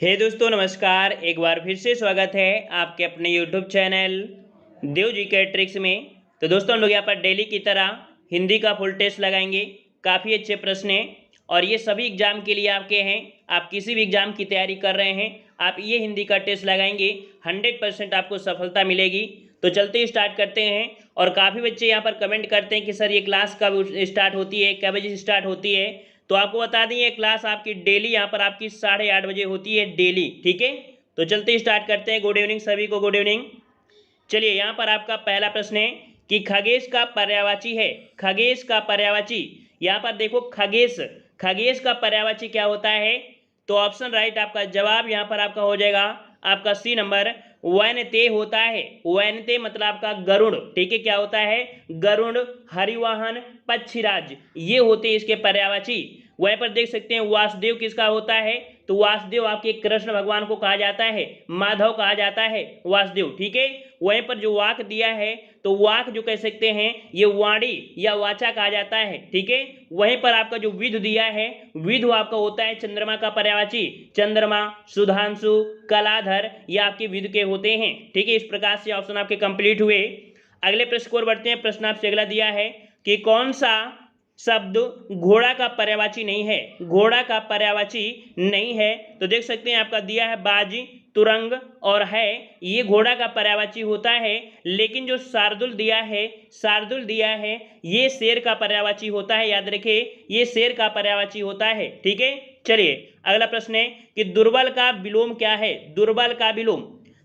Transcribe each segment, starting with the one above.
दोस्तों नमस्कार। एक बार फिर से स्वागत है आपके अपने यूट्यूब चैनल देव जी के ट्रिक्स में। तो दोस्तों हम लोग यहाँ पर डेली की तरह हिंदी का फुल टेस्ट लगाएंगे। काफ़ी अच्छे प्रश्न हैं और ये सभी एग्जाम के लिए आपके हैं। आप किसी भी एग्जाम की तैयारी कर रहे हैं, आप ये हिंदी का टेस्ट लगाएंगे, 100% आपको सफलता मिलेगी। तो चलते ही स्टार्ट करते हैं। और काफ़ी बच्चे यहाँ पर कमेंट करते हैं कि सर ये क्लास कब स्टार्ट होती है, क्या बजे स्टार्ट होती है। तो आपको बता दें ये क्लास आपकी डेली यहाँ पर आपकी 8:30 बजे होती है डेली। ठीक है, तो चलते ही स्टार्ट करते हैं। गुड इवनिंग सभी को, गुड इवनिंग। चलिए यहाँ पर आपका पहला प्रश्न है कि खगेश का पर्यायवाची है। खगेश का पर्यायवाची, यहाँ पर देखो खगेश, खगेश का पर्यायवाची क्या होता है। तो ऑप्शन राइट आपका जवाब यहाँ पर आपका हो जाएगा आपका सी नंबर, वैनते होता है। वैनते मतलब आपका गरुड़। ठीक है, क्या होता है, गरुड़, हरिवाहन, पक्षीराज, ये होते हैं इसके पर्यायवाची। वहीं पर देख सकते हैं वासुदेव किसका होता है। तो वासुदेव आपके कृष्ण भगवान को कहा जाता है, माधव कहा जाता है वासुदेव। ठीक है, वहीं पर जो वाक दिया है तो वाक जो कह सकते हैं ये वाणी या वाचा कहा जाता है। ठीक है, वहीं पर आपका जो विधु दिया है, विधु आपका होता है चंद्रमा का पर्यायवाची। चंद्रमा, सुधांशु, कलाधर, ये आपके विधु के होते हैं। ठीक है, इस प्रकार से ऑप्शन आपके कंप्लीट हुए। अगले प्रश्न की ओर बढ़ते हैं। प्रश्न आपसे अगला दिया है कि कौन सा शब्द घोड़ा का पर्यायवाची नहीं है। घोड़ा का पर्यायवाची नहीं है। तो देख सकते हैं आपका दिया है बाजी, तुरंग और है, ये घोड़ा का पर्यायवाची होता है। लेकिन जो शार्दुल दिया है, शार्दुल दिया है, ये शेर का पर्यायवाची होता है। याद रखिए ये शेर का पर्यायवाची होता है। ठीक है, चलिए अगला प्रश्न है कि दुर्बल का विलोम क्या है। दुर्बल का विलोम,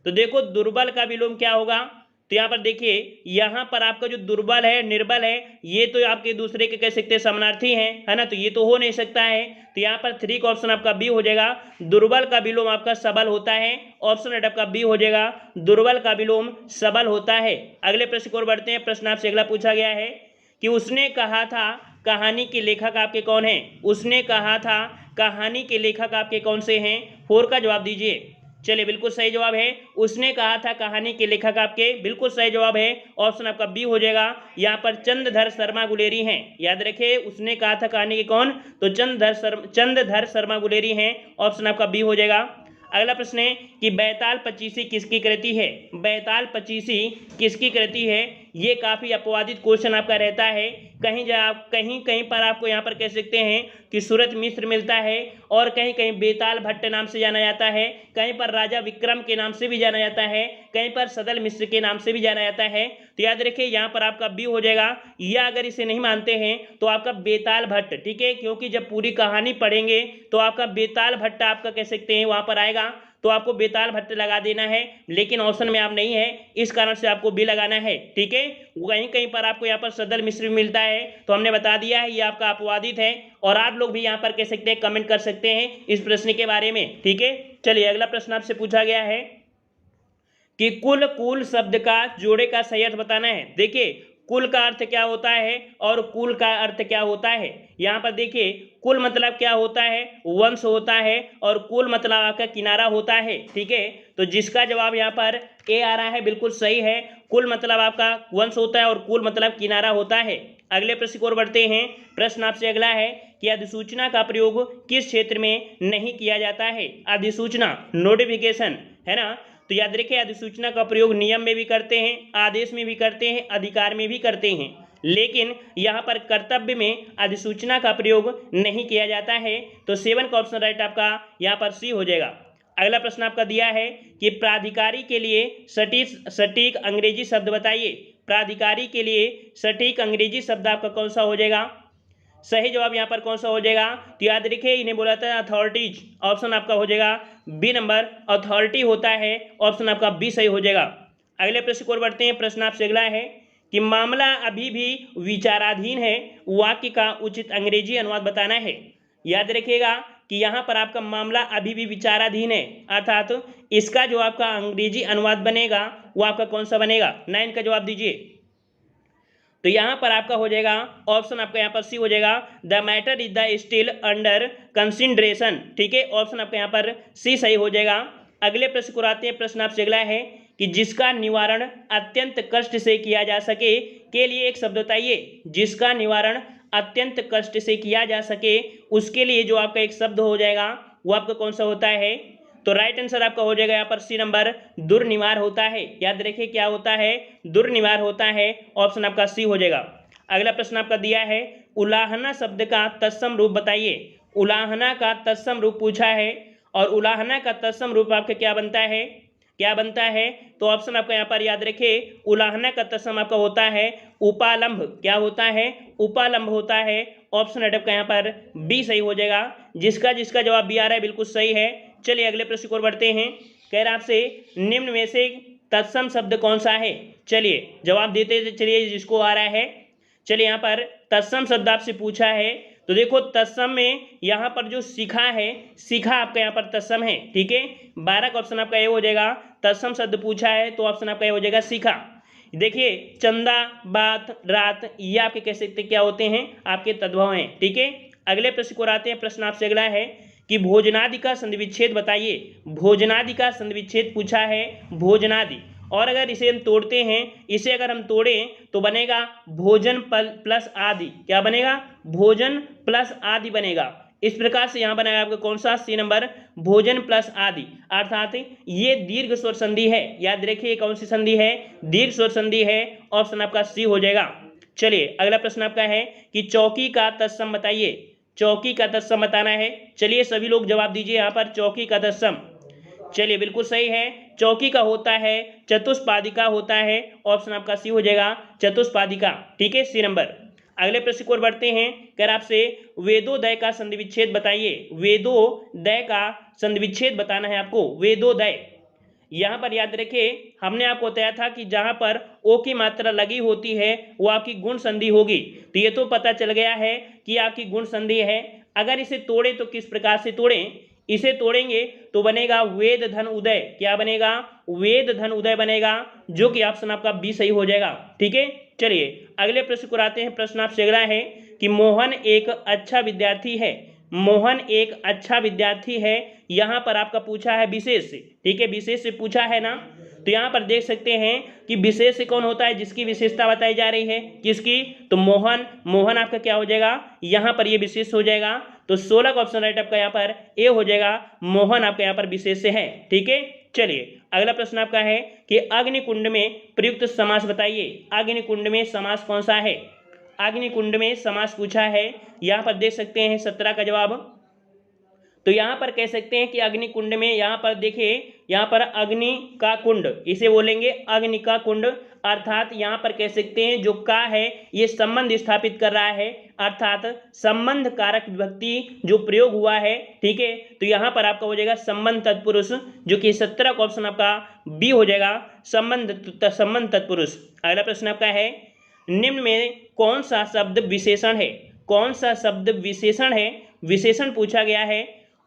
तो देखो दुर्बल का विलोम क्या होगा। तो यहाँ पर देखिए, यहाँ पर आपका जो दुर्बल है, निर्बल है, ये तो आपके दूसरे के कह सकते हैं समानार्थी हैं, है ना। तो ये तो हो नहीं सकता है। तो यहाँ पर 3 का ऑप्शन आपका बी हो जाएगा। दुर्बल का विलोम आपका सबल होता है। ऑप्शन एट आपका बी हो जाएगा, दुर्बल का विलोम सबल होता है। अगले प्रश्न की ओर बढ़ते हैं। प्रश्न आपसे अगला पूछा गया है कि उसने कहा था कहानी के लेखक आपके कौन हैं। उसने कहा था कहानी के लेखक आपके कौन से हैं। 4 का जवाब दीजिए। चलिए बिल्कुल सही जवाब है, उसने कहा था कहानी के लेखक आपके, बिल्कुल सही जवाब है। ऑप्शन आपका बी हो जाएगा। यहाँ पर चंद्रधर शर्मा गुलेरी हैं। याद रखिए उसने कहा था कहानी के कौन, तो चंद्रधर शर्मा गुलेरी हैं। ऑप्शन आपका बी हो जाएगा। अगला प्रश्न है कि बैताल पचीसी किसकी कृति है। बैताल पचीसी किसकी कृति है। ये काफ़ी अपवादित क्वेश्चन आपका रहता है। कहीं कहीं पर आपको यहाँ पर कह सकते हैं कि सूरत मिश्र मिलता है, और कहीं कहीं बेताल भट्ट नाम से जाना जाता है, कहीं पर राजा विक्रम के नाम से भी जाना जाता है, कहीं पर सदल मिश्र के नाम से भी जाना जाता है। तो याद रखिए यहाँ पर आपका बी हो जाएगा। या अगर इसे नहीं मानते हैं तो आपका बेताल भट्ट। ठीक है, क्योंकि जब पूरी कहानी पढ़ेंगे तो आपका बेताल भट्ट आपका कह सकते हैं वहाँ पर आएगा, तो आपको बेताल भट्ट लगा देना है। लेकिन ऑप्शन में आप नहीं है, इस कारण से आपको बी लगाना है। ठीक है, कहीं कहीं पर आपको यहाँ पर सदल मिश्र मिलता है, तो हमने बता दिया है ये आपका अपवादित है। और आप लोग भी यहाँ पर कह सकते हैं, कमेंट कर सकते हैं इस प्रश्न के बारे में। ठीक है, चलिए अगला प्रश्न आपसे पूछा गया है कि कुल कुल शब्द का जोड़े का सही अर्थ बताना है। देखिए कुल का अर्थ क्या होता है और कुल का अर्थ क्या होता है। यहाँ पर देखिए कुल मतलब क्या होता है, वंश होता है, और कुल मतलब आपका किनारा होता है। ठीक है, तो जिसका जवाब यहाँ पर ए आ रहा है बिल्कुल सही है। कुल मतलब आपका वंश होता है और कुल मतलब किनारा होता है। अगले प्रश्न की ओर बढ़ते हैं। प्रश्न आपसे अगला है कि अधिसूचना का प्रयोग किस क्षेत्र में नहीं किया जाता है। अधिसूचना, नोटिफिकेशन, है ना। तो याद रखिए अधिसूचना का प्रयोग नियम में भी करते हैं, आदेश में भी करते हैं, अधिकार में भी करते हैं, लेकिन यहाँ पर कर्तव्य में अधिसूचना का प्रयोग नहीं किया जाता है। तो 7 का ऑप्शन राइट आपका यहाँ पर सी हो जाएगा। अगला प्रश्न आपका दिया है कि प्राधिकारी के लिए सटीक अंग्रेजी शब्द बताइए। प्राधिकारी के लिए सटीक अंग्रेजी शब्द आपका कौन सा हो जाएगा। सही जवाब यहाँ पर कौन सा हो जाएगा, तो याद रखिए इन्हें बोला था अथॉरिटीज। ऑप्शन आपका हो जाएगा बी नंबर, अथॉरिटी होता है। ऑप्शन आपका बी सही हो जाएगा। अगले प्रश्न की ओर बढ़ते हैं। प्रश्न आपसे अगला है कि मामला अभी भी विचाराधीन है, वाक्य का उचित अंग्रेजी अनुवाद बताना है। याद रखिएगा कि यहाँ पर आपका मामला अभी भी विचाराधीन है, अर्थात इसका जो आपका अंग्रेजी अनुवाद बनेगा वो आपका कौन सा बनेगा। 9 का जवाब दीजिए। तो यहाँ पर आपका हो जाएगा ऑप्शन आपका यहाँ पर सी हो जाएगा, the matter is the still under consideration. ठीक है, ऑप्शन आपका यहाँ पर सी सही हो जाएगा। अगले प्रश्न को आते हैं। प्रश्न आपसे अगला है कि जिसका निवारण अत्यंत कष्ट से किया जा सके के लिए एक शब्द बताइए। जिसका निवारण अत्यंत कष्ट से किया जा सके उसके लिए जो आपका एक शब्द हो जाएगा वो आपका कौन सा होता है। तो राइट आंसर आपका हो जाएगा यहाँ पर सी नंबर, दुर्निवार होता है। याद रखिए क्या होता है, दुर्निवार होता है। ऑप्शन आपका सी हो जाएगा। अगला प्रश्न आपका दिया है, उलाहना शब्द का तत्सम रूप बताइए। उलाहना का तत्सम रूप पूछा है, और उलाहना का तत्सम रूप आपका क्या बनता है, क्या बनता है? तो ऑप्शन आपका यहाँ पर याद रखिए, उलाहना का तत्सम आपका होता है उपालंभ। क्या होता है? उपालंभ होता है। ऑप्शन आपका यहाँ पर बी सही हो जाएगा। जिसका जिसका जवाब बी आ रहा है बिल्कुल सही है। चलिए अगले प्रश्न की ओर बढ़ते हैं। कह रहा आपसे, निम्न में से तत्सम शब्द कौन सा है? चलिए जवाब देते चलिए जिसको आ रहा है। चलिए यहाँ पर तत्सम शब्द आपसे पूछा है, तो देखो तत्सम में यहाँ पर जो शिखा है, शिखा आपका यहाँ पर तत्सम है। ठीक है, 12 का ऑप्शन आपका ये हो जाएगा। तत्सम शब्द पूछा है तो ऑप्शन आपका ये हो जाएगा शिखा। देखिए चंदा, बात, रात, ये आपके कह सकते क्या होते हैं, आपके तद्भव हैं। ठीक है, अगले प्रश्न को आते हैं। प्रश्न आपसे अगला है कि भोजनादि का संधिविच्छेद बताइए। भोजनादि का संधिविच्छेद पूछा है, भोजनादि। और अगर इसे हम तोड़ते हैं, इसे अगर हम तोड़ें तो बनेगा भोजन प्लस आदि। क्या बनेगा? भोजन प्लस आदि बनेगा। इस प्रकार से यहाँ बनेगा आपका कौन सा, सी नंबर, भोजन प्लस आदि। अर्थात ये दीर्घ स्वर संधि है। याद रखिए कौन सी संधि है, दीर्घ स्वर संधि है। ऑप्शन आपका सी हो जाएगा। चलिए अगला प्रश्न आपका है कि चौकी का तत्सम बताइए। चौकी का तत्सम बताना है। चलिए सभी लोग जवाब दीजिए यहाँ पर, चौकी का तत्सम। चलिए बिल्कुल सही है, चौकी का होता है चतुष्पादिका होता है। ऑप्शन आपका सी हो जाएगा, चतुष्पादिका। ठीक है, सी नंबर। अगले प्रश्न की ओर बढ़ते हैं। कर आपसे वेदोदय का संधिविच्छेद बताइए। वेदोदय का संधिविच्छेद बताना है आपको। वेदोदय, यहाँ पर याद रखिए हमने आपको बताया था कि जहाँ पर ओ की मात्रा लगी होती है वो आपकी गुण संधि होगी। तो ये तो पता चल गया है कि आपकी गुण संधि है। अगर इसे तोड़े तो किस प्रकार से तोड़ें? इसे तोड़ेंगे तो बनेगा वेद धन उदय। क्या बनेगा? वेद धन उदय बनेगा, जो कि ऑप्शन आपका बी सही हो जाएगा। ठीक है, चलिए अगले प्रश्न को आते हैं। प्रश्न आपसे अगला है कि मोहन एक अच्छा विद्यार्थी है। मोहन एक अच्छा विद्यार्थी है, यहाँ पर आपका पूछा है विशेष से। ठीक है, विशेष से पूछा है ना, तो यहाँ पर देख सकते हैं कि विशेष से कौन होता है, जिसकी विशेषता बताई जा रही है। किसकी? तो मोहन। मोहन आपका क्या हो जाएगा, यहाँ पर ये विशेष हो जाएगा। तो 16 का ऑप्शन राइट आपका यहाँ पर ए हो जाएगा। मोहन आपका यहाँ पर विशेष से है। ठीक है, चलिए अगला प्रश्न आपका है कि अग्निकुंड में प्रयुक्त समास बताइए। अग्निकुंड में समास कौन सा है? अग्निकुंड में समास पूछा है, यहाँ पर देख सकते हैं 17 का जवाब। तो यहाँ पर कह सकते हैं कि अग्निकुंड में, यहाँ पर देखिए यहाँ पर अग्नि का कुंड, इसे बोलेंगे अग्नि का कुंड। अर्थात यहाँ पर कह सकते हैं जो का है ये संबंध स्थापित कर रहा है, अर्थात संबंध कारक विभक्ति जो प्रयोग हुआ है। ठीक है, तो यहाँ पर आपका हो जाएगा संबंध तत्पुरुष, जो कि 17 का ऑप्शन आपका बी हो जाएगा, संबंध तत्पुरुष। अगला प्रश्न आपका है, निम्न में कौन सा शब्द विशेषण है? कौन सा शब्द विशेषण है? विशेषण पूछा गया है,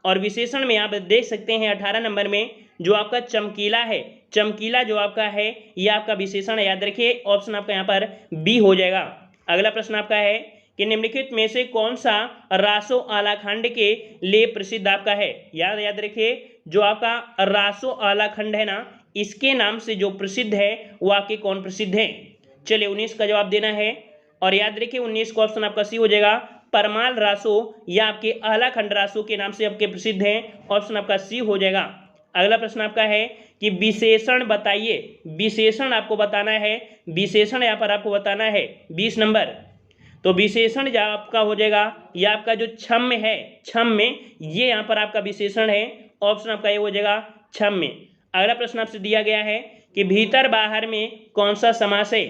और विशेषण में आप देख सकते हैं 18 नंबर में जो आपका चमकीला है। चमकीला जो आपका है ये आपका विशेषण है। याद रखिए ऑप्शन आपका यहाँ पर बी हो जाएगा। अगला प्रश्न आपका है कि निम्नलिखित में से कौन सा रासो आलाखंड के लिए प्रसिद्ध आपका है? याद रखिए जो आपका रासो आलाखंड है ना, इसके नाम से जो प्रसिद्ध है वो आपके कौन प्रसिद्ध है? चलिए 19 का जवाब देना है, और याद रखिए 19 का ऑप्शन आपका सी हो जाएगा। परमाल रासो या आपके आलाखंड रासो के नाम से आपके प्रसिद्ध हैं। ऑप्शन आपका सी हो जाएगा। अगला प्रश्न आपका है कि विशेषण बताइए। विशेषण आपको बताना है, विशेषण यहाँ पर आपको बताना है 20 नंबर। तो विशेषण जो आपका हो जाएगा यह आपका जो क्षम्य है, क्षम्य, ये यहाँ पर आपका विशेषण है। ऑप्शन आपका ये हो जाएगा क्षम्य। अगला प्रश्न आपसे दिया गया है कि भीतर बाहर में कौन सा समास है?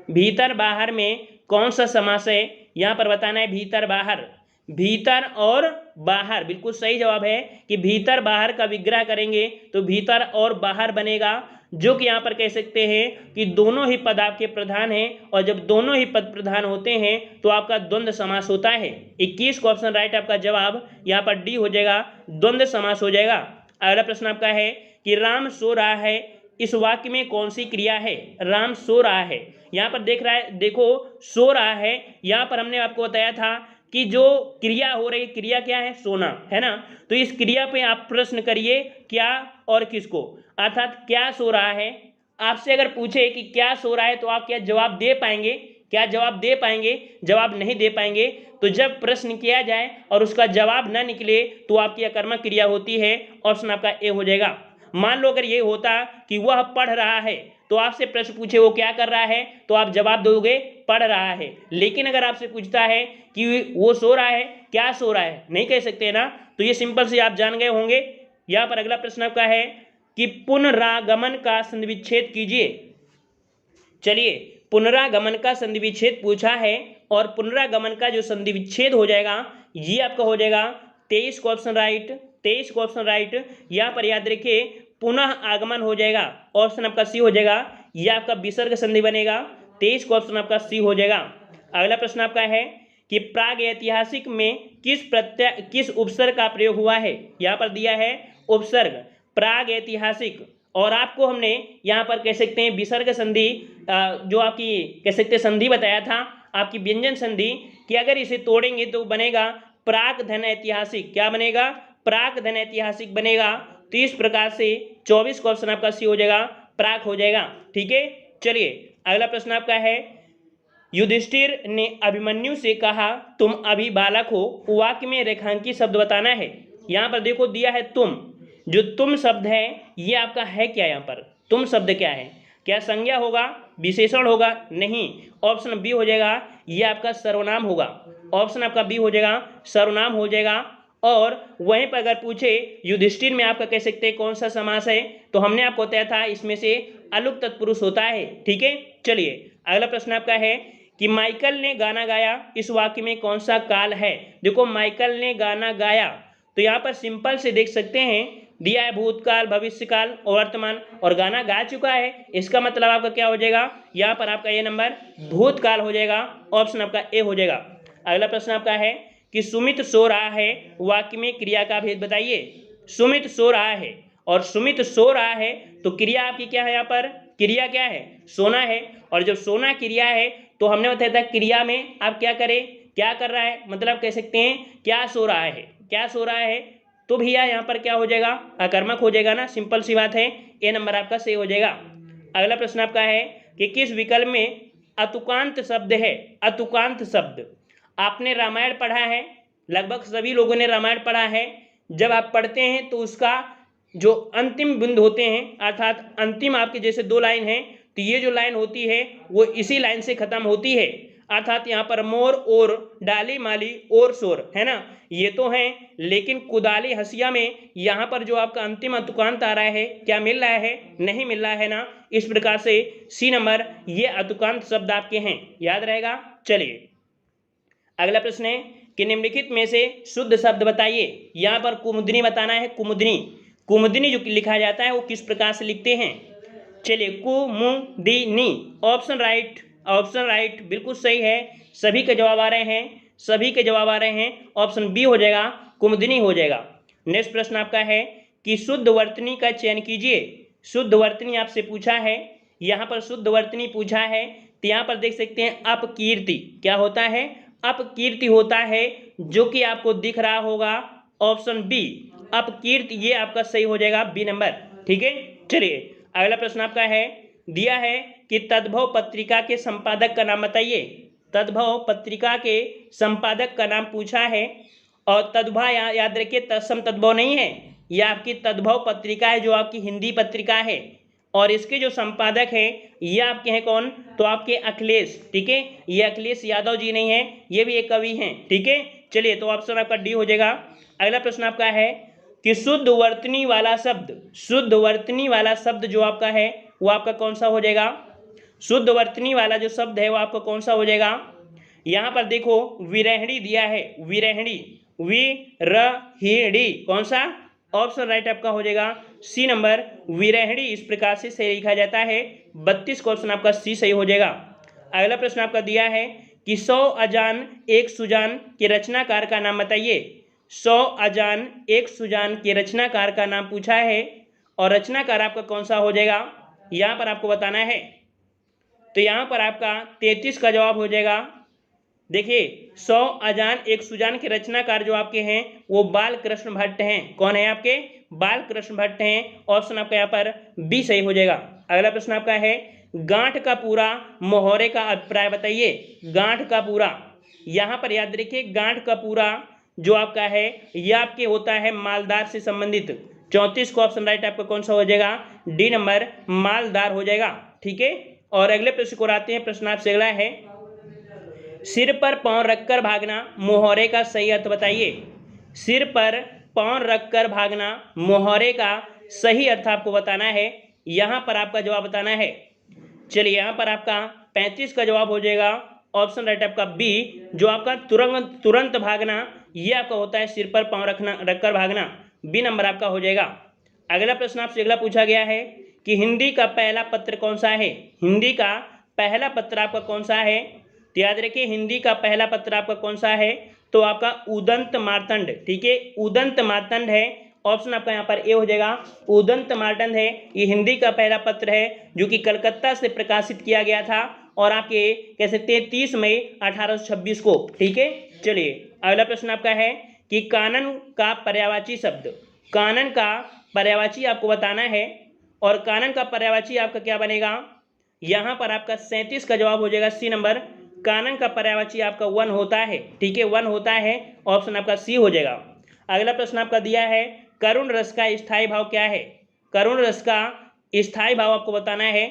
भीतर बाहर में कौन सा समास है? यहाँ पर बताना है भीतर बाहर। भीतर और बाहर, बिल्कुल सही जवाब है कि भीतर बाहर का विग्रह करेंगे तो भीतर और बाहर बनेगा, जो कि यहाँ पर कह सकते हैं कि दोनों ही पद आपके प्रधान हैं, और जब दोनों ही पद प्रधान होते हैं तो आपका द्वंद्व समास होता है। 21 का ऑप्शन राइट आपका जवाब यहाँ पर डी हो जाएगा, द्वंद्व समास हो जाएगा। अगला प्रश्न आपका है कि राम सो रहा है, इस वाक्य में कौन सी क्रिया है? राम सो रहा है, यहाँ पर देख रहा है, देखो सो रहा है, यहाँ पर हमने आपको बताया था कि जो क्रिया हो रही, क्रिया क्या है? सोना, है ना। तो इस क्रिया पे आप प्रश्न करिए क्या और किसको, अर्थात क्या सो रहा है। आपसे अगर पूछे कि क्या सो रहा है तो आप क्या जवाब दे पाएंगे? क्या जवाब दे पाएंगे? जवाब नहीं दे पाएंगे। तो जब प्रश्न किया जाए और उसका जवाब ना निकले तो आपकी अकर्मक क्रिया होती है। ऑप्शन आपका ए हो जाएगा। मान लो अगर ये होता कि वह पढ़ रहा है, तो आपसे प्रश्न पूछे वो क्या कर रहा है, तो आप जवाब दोगे पढ़ रहा है। लेकिन अगर आपसे पूछता है कि वो सो रहा है, क्या सो रहा है, नहीं कह सकते ना। तो ये सिंपल से आप जान गए होंगे। यहाँ पर अगला प्रश्न आपका है कि पुनरागमन का संधिविच्छेद कीजिए। चलिए, पुनरागमन का संधिविच्छेद पूछा है और पुनरागमन का जो संधिविच्छेद हो जाएगा ये आपका हो जाएगा 23 का ऑप्शन राइट, 23 का ऑप्शन राइट। यहाँ पर याद रखिए पुनः आगमन हो जाएगा, ऑप्शन आपका सी हो जाएगा। यह आपका विसर्ग संधि बनेगा, 23 का ऑप्शन आपका सी हो जाएगा। अगला प्रश्न आपका है कि प्राग ऐतिहासिक में किस उपसर्ग का प्रयोग हुआ है। यहाँ पर दिया है उपसर्ग प्राग ऐतिहासिक, और आपको हमने यहाँ पर कह सकते हैं विसर्ग संधि, जो आपकी कह सकते हैं संधि बताया था आपकी व्यंजन संधि, कि अगर इसे तोड़ेंगे तो बनेगा प्राक धन ऐतिहासिक। क्या बनेगा? प्राक धन ऐतिहासिक बनेगा। तो इस प्रकार से 24 का ऑप्शन आपका सी हो जाएगा, प्राक हो जाएगा। ठीक है, चलिए अगला प्रश्न आपका है युधिष्ठिर ने अभिमन्यु से कहा तुम अभी बालक हो, वाक्य में रेखांकित शब्द बताना है। यहाँ पर देखो दिया है तुम, जो तुम शब्द है ये आपका है क्या? यहाँ पर तुम शब्द क्या है? क्या संज्ञा होगा, विशेषण होगा? नहीं, ऑप्शन बी हो जाएगा, ये आपका सर्वनाम होगा। ऑप्शन आपका बी हो जाएगा, सर्वनाम हो जाएगा। और वहीं पर अगर पूछे युधिष्ठिर में आपका कह सकते हैं कौन सा समास है, तो हमने आपको बताया था इसमें से अलुक तत्पुरुष होता है। ठीक है, चलिए अगला प्रश्न आपका है कि माइकल ने गाना गाया, इस वाक्य में कौन सा काल है। देखो माइकल ने गाना गाया, तो यहाँ पर सिंपल से देख सकते हैं दिया है भूतकाल, भविष्यकाल और वर्तमान, और गाना गा चुका है, इसका मतलब आपका क्या हो जाएगा? यहाँ पर आपका ये नंबर भूतकाल हो जाएगा, ऑप्शन आपका ए हो जाएगा। अगला प्रश्न आपका है कि सुमित सो रहा है, वाक्य में क्रिया का भेद बताइए। सुमित सो रहा है और सुमित सो रहा है, तो क्रिया आपकी क्या है? यहाँ पर क्रिया क्या है? सोना है। और जब सोना क्रिया है तो हमने बताया था क्रिया में आप क्या करें, क्या कर रहा है, मतलब कह सकते हैं क्या सो रहा है, क्या सो रहा है। तो भैया यहाँ पर क्या हो जाएगा? अकर्मक हो जाएगा ना, सिंपल सी बात है, ए नंबर आपका सही हो जाएगा। अगला प्रश्न आपका है कि किस विकल्प में अतुकांत शब्द है। अतुकांत शब्द, आपने रामायण पढ़ा है, लगभग सभी लोगों ने रामायण पढ़ा है। जब आप पढ़ते हैं तो उसका जो अंतिम बिंदु होते हैं, अर्थात अंतिम आपके जैसे 2 लाइन हैं, तो ये जो लाइन होती है वो इसी लाइन से खत्म होती है। अर्थात यहाँ पर मोर और डाली माली और शोर है ना, ये तो हैं, लेकिन कुदाली हसिया में यहाँ पर जो आपका अंतिम अतुकांत आ रहा है, क्या मिल रहा है? नहीं मिल रहा है ना। इस प्रकार से सी नंबर ये अतुकांत शब्द आपके हैं, याद रहेगा। चलिए अगला प्रश्न है कि निम्नलिखित में से शुद्ध शब्द बताइए। यहाँ पर कुमुदनी बताना है। कुमुदनी, कुमुदनी जो लिखा जाता है वो किस प्रकार से लिखते हैं? चलिए कुमुदिनी, ऑप्शन राइट, ऑप्शन राइट बिल्कुल सही है। सभी के जवाब आ रहे हैं, सभी के जवाब आ रहे हैं, ऑप्शन बी हो जाएगा, कुमुदिनी हो जाएगा। नेक्स्ट प्रश्न आपका है कि शुद्ध वर्तनी का चयन कीजिए। शुद्ध वर्तनी आपसे पूछा है, यहाँ पर शुद्ध वर्तनी पूछा है, तो यहाँ पर देख सकते हैं अपकीर्ति। क्या होता है? अपकीर्ति होता है, जो कि आपको दिख रहा होगा, ऑप्शन बी अपकीर्ति, ये आपका सही हो जाएगा, बी नंबर। ठीक है, चलिए अगला प्रश्न आपका है, दिया है कि तद्भव पत्रिका के संपादक का नाम बताइए। तद्भव पत्रिका के संपादक का नाम पूछा है, और तद्भव याद रखिए तत्सम तद्भव नहीं है, यह आपकी तद्भव पत्रिका है जो आपकी हिंदी पत्रिका है, और इसके जो संपादक हैं ये आपके हैं कौन? तो आपके अखिलेश। ठीक है, ये अखिलेश यादव जी नहीं है, ये भी एक कवि हैं। ठीक है, चलिए तो ऑप्शन आपका डी हो जाएगा। अगला प्रश्न आपका है कि शुद्ध वर्तनी वाला शब्द, शुद्ध वर्तनी वाला शब्द जो आपका है वो आपका कौन सा हो जाएगा? शुद्ध वर्तनी वाला जो शब्द है वो आपका कौन सा हो जाएगा? यहाँ पर देखो विरहिणी दिया है, विरहिणी, विरहिणी, कौन सा? ऑप्शन राइट आपका हो जाएगा सी नंबर, विरहिणी। इस प्रकार से सही लिखा जाता है, 32 का ऑप्शन आपका सी सही हो जाएगा। अगला प्रश्न आपका दिया है कि 100 अजान एक सुजान के रचनाकार का नाम बताइए। 100 अजान एक सुजान के रचनाकार का नाम पूछा है, और रचनाकार आपका कौन सा हो जाएगा यहाँ पर आपको बताना है। तो यहाँ पर आपका 33 का जवाब हो जाएगा। देखिए 100 अजान एक सुजान के रचनाकार जो आपके हैं वो बाल कृष्ण भट्ट हैं। कौन है आपके? बाल कृष्ण भट्ट हैं, ऑप्शन आपका यहाँ पर बी सही हो जाएगा। अगला प्रश्न आपका है गांठ का पूरा, मोहरे का अभिप्राय बताइए। गांठ का पूरा, यहाँ पर याद रखिए गांठ का पूरा जो आपका है यह आपके होता है मालदार से संबंधित। 34 को ऑप्शन राइट आपका कौन सा हो जाएगा, डी नंबर मालदार हो जाएगा। ठीक है, और अगले प्रश्न को आते हैं। प्रश्न आपसे अगला है, सिर पर पांव रखकर भागना मोहरे का सही अर्थ बताइए। सिर पर पांव रखकर भागना मोहरे का सही अर्थ आपको बताना है। यहाँ पर आपका जवाब बताना है। चलिए यहाँ पर आपका 35 का जवाब हो जाएगा ऑप्शन राइट आपका बी, जो आपका तुरंत भागना ये आपका होता है सिर पर पांव रखकर भागना, बी नंबर आपका हो जाएगा। अगला प्रश्न आपसे अगला पूछा गया है कि हिंदी का पहला पत्र कौन सा है। हिंदी का पहला पत्र आपका कौन सा है, तो याद रखिए हिंदी का पहला पत्र आपका कौन सा है, तो आपका उदंत मार्तंड। ठीक है, उदंत मार्तंड है, ऑप्शन आपका यहाँ पर ए हो जाएगा। उदंत मार्तंड है, ये हिंदी का पहला पत्र है जो कि कलकत्ता से प्रकाशित किया गया था और आपके कह सकते हैं 30 मई 1826 को। ठीक है, चलिए अगला प्रश्न आपका है कि कानन का पर्यायवाची शब्द, कानन का पर्यायवाची आपको बताना है और कानन का पर्यायवाची आपका क्या बनेगा। यहाँ पर आपका 37 का जवाब हो जाएगा सी नंबर। कानन का पर्यायवाची आपका वन होता है। ठीक है, वन होता है, ऑप्शन आपका सी हो जाएगा। अगला प्रश्न आपका दिया है करुण रस का स्थायी भाव क्या है। करुण रस का स्थायी भाव आपको बताना है,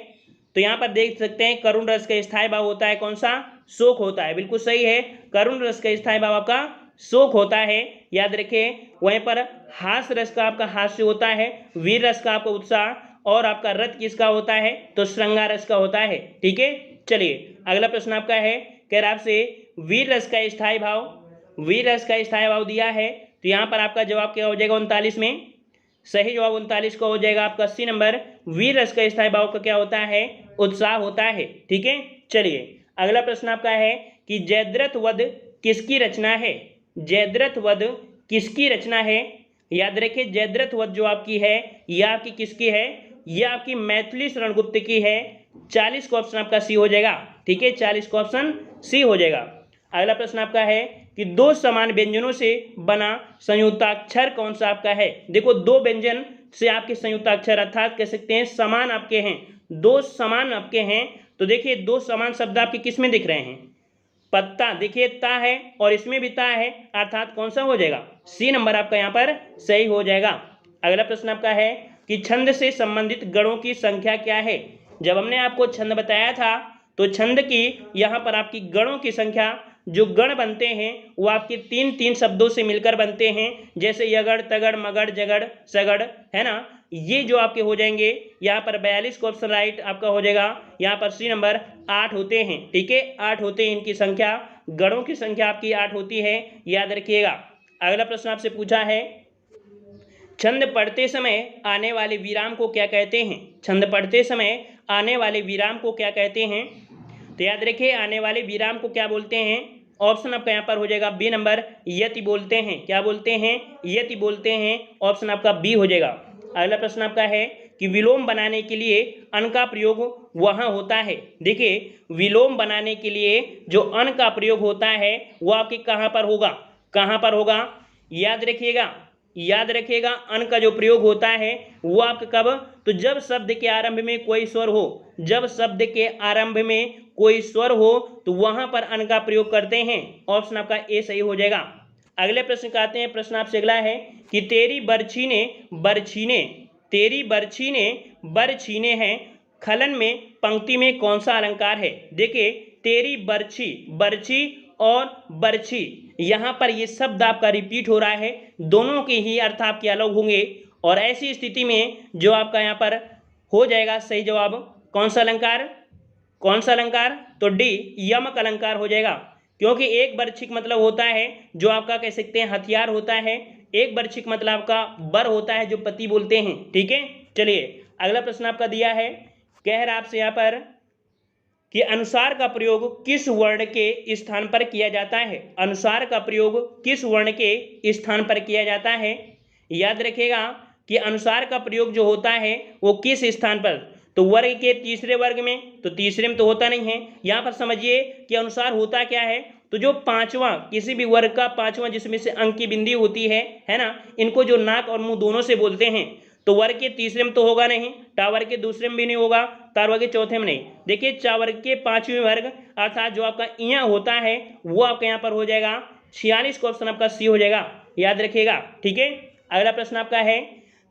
तो यहाँ पर देख सकते हैं करुण रस का स्थायी भाव होता है कौन सा, शोक होता है। बिल्कुल सही है, करुण रस का स्थायी भाव आपका शोक होता है, याद रखिए। वहीं पर हास्य रस का आपका हास्य होता है, वीर रस का आपका उत्साह, और आपका रथ किसका होता है, तो श्रृंगार रस का होता है। ठीक है, चलिए अगला प्रश्न आपका है, कह रहा आपसे वीर रस का स्थायी भाव, वीर रस का स्थायी भाव दिया है, तो यहाँ पर आपका जवाब क्या हो जाएगा 39 में। सही जवाब 39 का हो जाएगा आपका सी नंबर। वीर रस का स्थायी भाव का क्या होता है, उत्साह होता है। ठीक है, चलिए अगला प्रश्न आपका है कि जयद्रथ वध किसकी रचना है। जयद्रथ वध किसकी रचना है, याद रखिए जयद्रथ वध जो आपकी है यह आपकी किसकी है, यह आपकी मैथिली शरणगुप्त की है। 40 का ऑप्शन आपका सी हो जाएगा। ठीक है, 40 का ऑप्शन सी हो जाएगा। अगला प्रश्न आपका है कि दो समान व्यंजनों से बना संयुक्ताक्षर कौन सा आपका है। देखो दो व्यंजन से आपके संयुक्ताक्षर अर्थात कह सकते हैं समान आपके हैं, दो समान आपके हैं, तो देखिए दो समान शब्द आपके किस में दिख रहे हैं, पत्ता देखिए ता है और इसमें भी ता है, अर्थात कौन सा हो जाएगा, सी नंबर आपका यहाँ पर सही हो जाएगा। अगला प्रश्न आपका है कि छंद से संबंधित गणों की संख्या क्या है। जब हमने आपको छंद बताया था तो छंद की यहाँ पर आपकी गणों की संख्या, जो गण बनते हैं वो आपके तीन तीन शब्दों से मिलकर बनते हैं, जैसे यगड़ तगड़ मगड़ जगड़ सगड़, है ना। ये जो आपके हो जाएंगे यहाँ पर 42 का ऑप्शन राइट आपका हो जाएगा। यहाँ पर सी नंबर 8 होते हैं। ठीक है, 8 होते हैं इनकी संख्या, गणों की संख्या आपकी 8 होती है, याद रखिएगा। अगला प्रश्न आपसे पूछा है छंद पढ़ते समय आने वाले विराम को क्या कहते हैं। छंद पढ़ते समय आने वाले विराम को क्या कहते हैं, तो याद रखिए आने वाले विराम को क्या बोलते हैं, ऑप्शन आपका यहाँ पर हो जाएगा बी नंबर, यति बोलते हैं। क्या बोलते हैं, यति बोलते हैं, ऑप्शन आपका बी हो जाएगा। अगला प्रश्न आपका है कि विलोम बनाने के लिए अन का प्रयोग वहाँ होता है। देखिए विलोम बनाने के लिए जो अन का प्रयोग होता है वो आपके कहाँ पर होगा, कहाँ पर होगा, याद रखिएगा, याद रखिएगा अन का जो प्रयोग होता है वो आपका कब, तो जब शब्द के आरंभ में कोई स्वर हो, जब शब्द के आरंभ में कोई स्वर हो तो वहां पर अन का प्रयोग करते हैं, ऑप्शन आपका ए सही हो जाएगा। अगले प्रश्न का आते हैं। प्रश्न आपसे अगला है कि तेरी बरछी ने बरछीने, तेरी बरछी ने बरछीने हैं खलन में पंक्ति में कौन सा अलंकार है। देखिए तेरी बरछी, बरछी और बरछी, यहाँ पर ये शब्द आपका रिपीट हो रहा है, दोनों के ही अर्थ आपके अलग होंगे और ऐसी स्थिति में जो आपका यहाँ पर हो जाएगा सही जवाब कौन सा अलंकार, कौन सा अलंकार, तो डी यमक अलंकार हो जाएगा। क्योंकि एक बरछिक मतलब होता है जो आपका कह सकते हैं हथियार होता है, एक बरछिक मतलब आपका बर होता है जो पति बोलते हैं। ठीक है, चलिए अगला प्रश्न आपका दिया है, कह रहा आपसे यहाँ पर कि अनुसार का प्रयोग किस वर्ण के स्थान पर किया जाता है। अनुसार का प्रयोग किस वर्ण के स्थान पर किया जाता है, याद रखिएगा कि अनुसार का प्रयोग जो होता है वो किस स्थान पर, तो वर्ग के तीसरे वर्ग में, तो तीसरे में तो होता नहीं है। यहाँ पर समझिए कि अनुसार होता क्या है, तो जो पांचवा किसी भी वर्ग का पांचवा जिसमें से अंक की बिंदी होती है ना, इनको जो नाक और मुंह दोनों से बोलते हैं, तो वर्ग के तीसरे में तो होगा नहीं, टा वर्ग के दूसरे में भी नहीं होगा, तार वर्ग के चौथे में नहीं। देखिए चा वर्ग के पांचवें वर्ग अर्थात जो आपका यहाँ होता है वो आपका यहाँ पर हो जाएगा 46 का ऑप्शन आपका सी हो जाएगा, याद रखिएगा। ठीक है, अगला प्रश्न आपका है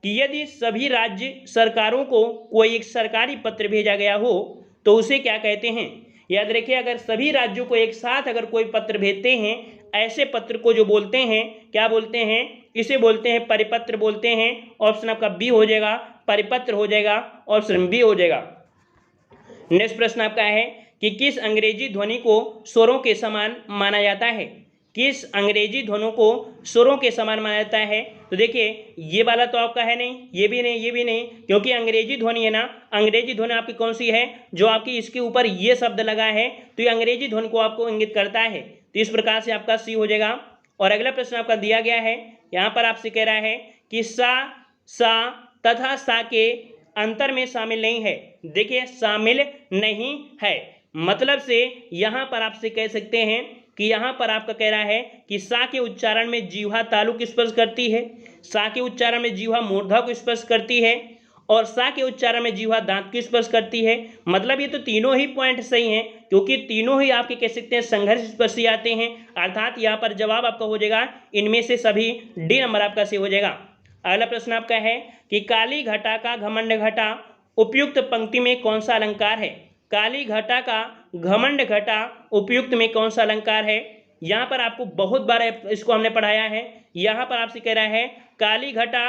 कि यदि सभी राज्य सरकारों को कोई एक सरकारी पत्र भेजा गया हो तो उसे क्या कहते हैं। याद रखिए, अगर सभी राज्यों को एक साथ अगर कोई पत्र भेजते हैं, ऐसे पत्र को जो बोलते हैं क्या बोलते हैं, इसे बोलते हैं परिपत्र बोलते हैं। ऑप्शन आपका बी हो जाएगा, परिपत्र हो जाएगा, ऑप्शन बी हो जाएगा। नेक्स्ट प्रश्न आपका है कि किस अंग्रेजी ध्वनि को स्वरों के समान माना जाता है। किस अंग्रेजी ध्वनि को स्वरों के समान माना जाता है। तो देखिए ये वाला तो आपका है नहीं, ये भी नहीं, ये भी नहीं, क्योंकि अंग्रेजी ध्वनि है ना, अंग्रेजी ध्वनि आपकी कौन सी है, जो आपकी इसके ऊपर ये शब्द लगा है तो ये अंग्रेजी ध्वनि को आपको इंगित करता है। तो इस प्रकार से आपका सी हो जाएगा। और अगला प्रश्न आपका दिया गया है, यहाँ पर आपसे कह रहा है कि सा तथा सा के अंतर में शामिल नहीं है। देखिए शामिल नहीं है मतलब से यहाँ पर आपसे कह सकते हैं कि यहाँ पर आपका कह रहा है कि सा के उच्चारण में जीवा तालु को स्पर्श करती है, सा के उच्चारण में जीवा मूर्धा को स्पर्श करती है और सा के उच्चारण में जीवा दांत को स्पर्श करती है। मतलब ये तो तीनों ही पॉइंट सही हैं, क्योंकि तीनों ही आपके कह सकते हैं संघर्ष स्पर्शी आते हैं। अर्थात यहाँ पर जवाब आपका हो जाएगा इनमें से सभी, डी नंबर आपका से हो जाएगा। अगला प्रश्न आपका है कि काली घटा का घमंड घटा उपयुक्त पंक्ति में कौन सा अलंकार है। काली घटा का घमंड घटा उपयुक्त में कौन सा अलंकार है। यहाँ पर आपको बहुत बार इसको हमने पढ़ाया है। यहाँ पर आपसे कह रहा है काली घटा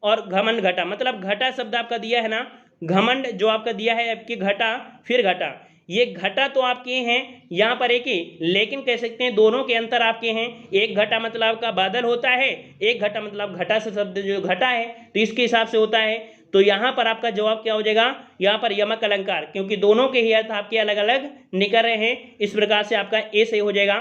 और घमंड घटा, मतलब घटा शब्द आपका दिया है ना, घमंड जो आपका दिया है आपकी घटा फिर घटा, ये घटा तो आपके हैं यहाँ पर एक ही, लेकिन कह सकते हैं दोनों के अंतर आपके हैं। एक घटा मतलब आपका बादल होता है, एक घटा मतलब घटा से शब्द जो घटा है तो इसके हिसाब से होता है। तो यहाँ पर आपका जवाब क्या हो जाएगा, यहाँ पर यमक अलंकार, क्योंकि दोनों के ही अर्थ आपके अलग अलग निकल रहे हैं। इस प्रकार से आपका ए सही हो जाएगा।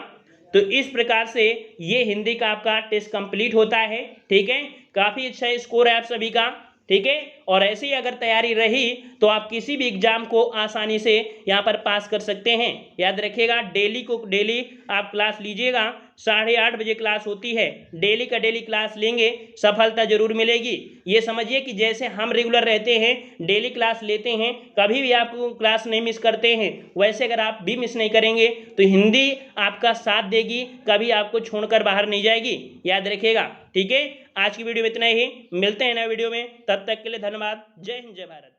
तो इस प्रकार से ये हिंदी का आपका टेस्ट कंप्लीट होता है। ठीक है, काफ़ी अच्छा स्कोर है आप सभी का। ठीक है, और ऐसे ही अगर तैयारी रही तो आप किसी भी एग्जाम को आसानी से यहाँ पर पास कर सकते हैं। याद रखिएगा डेली आप क्लास लीजिएगा, 8:30 बजे क्लास होती है, डेली का डेली क्लास लेंगे, सफलता जरूर मिलेगी। ये समझिए कि जैसे हम रेगुलर रहते हैं, डेली क्लास लेते हैं, कभी भी आपको क्लास नहीं मिस करते हैं, वैसे अगर आप भी मिस नहीं करेंगे तो हिंदी आपका साथ देगी, कभी आपको छोड़कर बाहर नहीं जाएगी। याद रखिएगा। ठीक है, आज की वीडियो में इतना ही, मिलते हैं नए वीडियो में, तब तक के लिए धन्यवाद। जय हिंद, जय भारत।